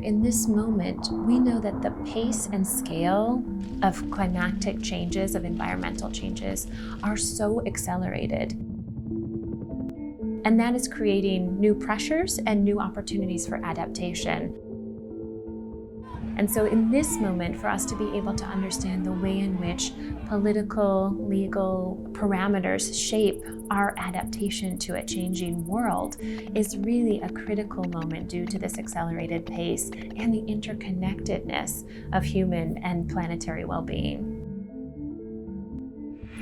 in this moment, we know that the pace and scale of climatic changes, of environmental changes, are so accelerated. And that is creating new pressures and new opportunities for adaptation. And so in this moment, for us to be able to understand the way in which political, legal parameters shape our adaptation to a changing world is really a critical moment due to this accelerated pace and the interconnectedness of human and planetary well-being.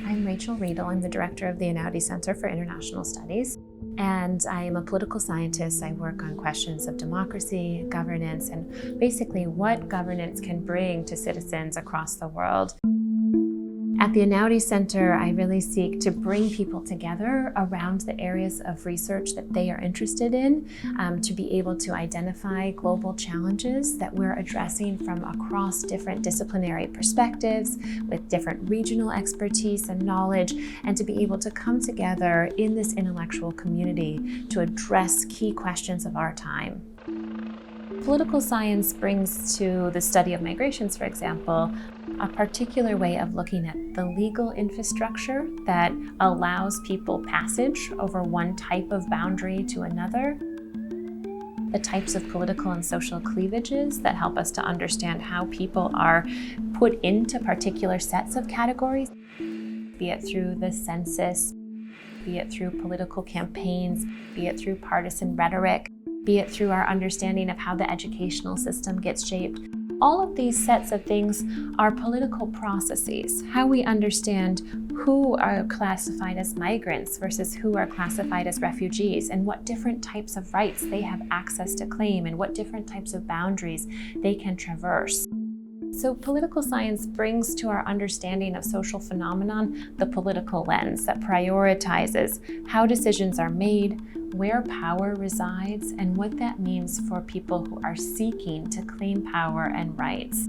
I'm Riedl. I'm the director of the Einaudi Center for International Studies. And I am a political scientist. I work on questions of democracy, governance, and basically what governance can bring to citizens across the world. At the Einaudi Center, I really seek to bring people together around the areas of research that they are interested in, to be able to identify global challenges that we're addressing from across different disciplinary perspectives, with different regional expertise and knowledge, and to be able to come together in this intellectual community to address key questions of our time. Political science brings to the study of migrations, for example, a particular way of looking at the legal infrastructure that allows people passage over one type of boundary to another, the types of political and social cleavages that help us to understand how people are put into particular sets of categories, be it through the census, be it through political campaigns, be it through partisan rhetoric, be it through our understanding of how the educational system gets shaped. All of these sets of things are political processes, how we understand who are classified as migrants versus who are classified as refugees, and what different types of rights they have access to claim, and what different types of boundaries they can traverse. So political science brings to our understanding of social phenomenon the political lens that prioritizes how decisions are made, where power resides, and what that means for people who are seeking to claim power and rights.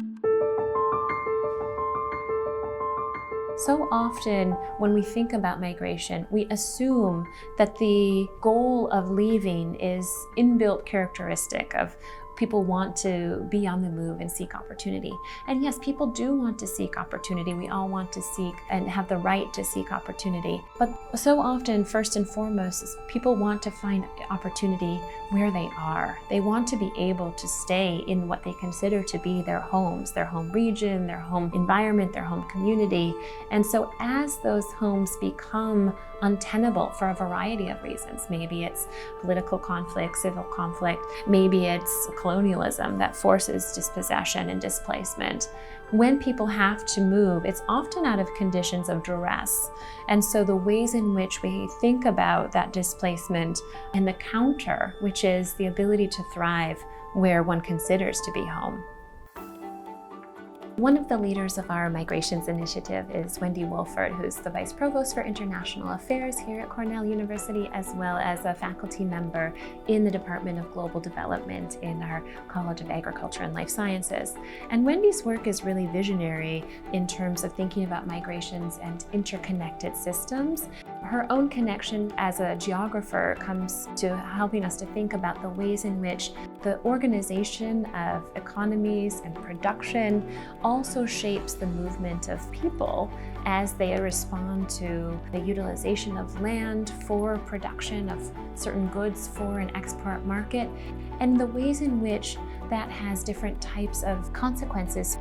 So often when we think about migration, we assume that the goal of leaving is inbuilt characteristic of people want to be on the move and seek opportunity. And yes, people do want to seek opportunity. We all want to seek and have the right to seek opportunity. But so often, first and foremost, is people want to find opportunity where they are. They want to be able to stay in what they consider to be their homes, their home region, their home environment, their home community. And so as those homes become untenable for a variety of reasons, maybe it's political conflict, civil conflict, maybe it's colonialism that forces dispossession and displacement. When people have to move, it's often out of conditions of duress. And so the ways in which we think about that displacement and the counter, which is the ability to thrive where one considers to be home. One of the leaders of our migrations initiative is Wendy Wolford, who's the Vice Provost for International Affairs here at Cornell University, as well as a faculty member in the Department of Global Development in our College of Agriculture and Life Sciences. And Wendy's work is really visionary in terms of thinking about migrations and interconnected systems. Her own connection as a geographer comes to helping us to think about the ways in which the organization of economies and production also shapes the movement of people as they respond to the utilization of land for production of certain goods for an export market, and the ways in which that has different types of consequences.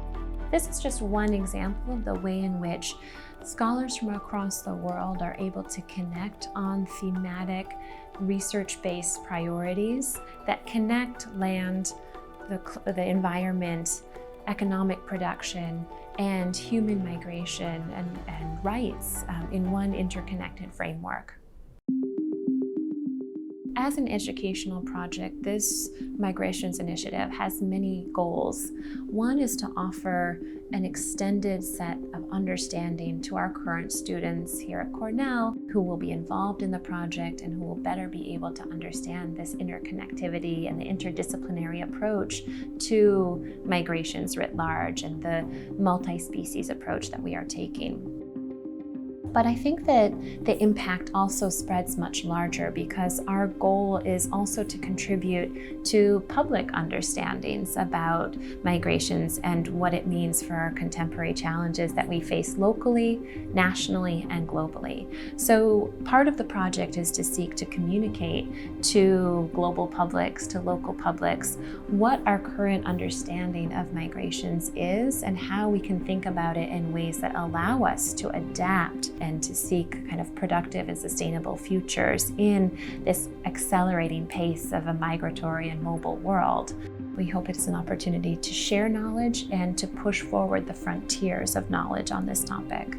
This is just one example of the way in which scholars from across the world are able to connect on thematic, research-based priorities that connect land, the environment, economic production, and human migration and rights in one interconnected framework. As an educational project, this migrations initiative has many goals. One is to offer an extended set of understanding to our current students here at Cornell who will be involved in the project and who will better be able to understand this interconnectivity and the interdisciplinary approach to migrations writ large and the multi-species approach that we are taking. But I think that the impact also spreads much larger because our goal is also to contribute to public understandings about migrations and what it means for our contemporary challenges that we face locally, nationally, and globally. So part of the project is to seek to communicate to global publics, to local publics, what our current understanding of migrations is and how we can think about it in ways that allow us to adapt and to seek kind of productive and sustainable futures in this accelerating pace of a migratory and mobile world. We hope it's an opportunity to share knowledge and to push forward the frontiers of knowledge on this topic.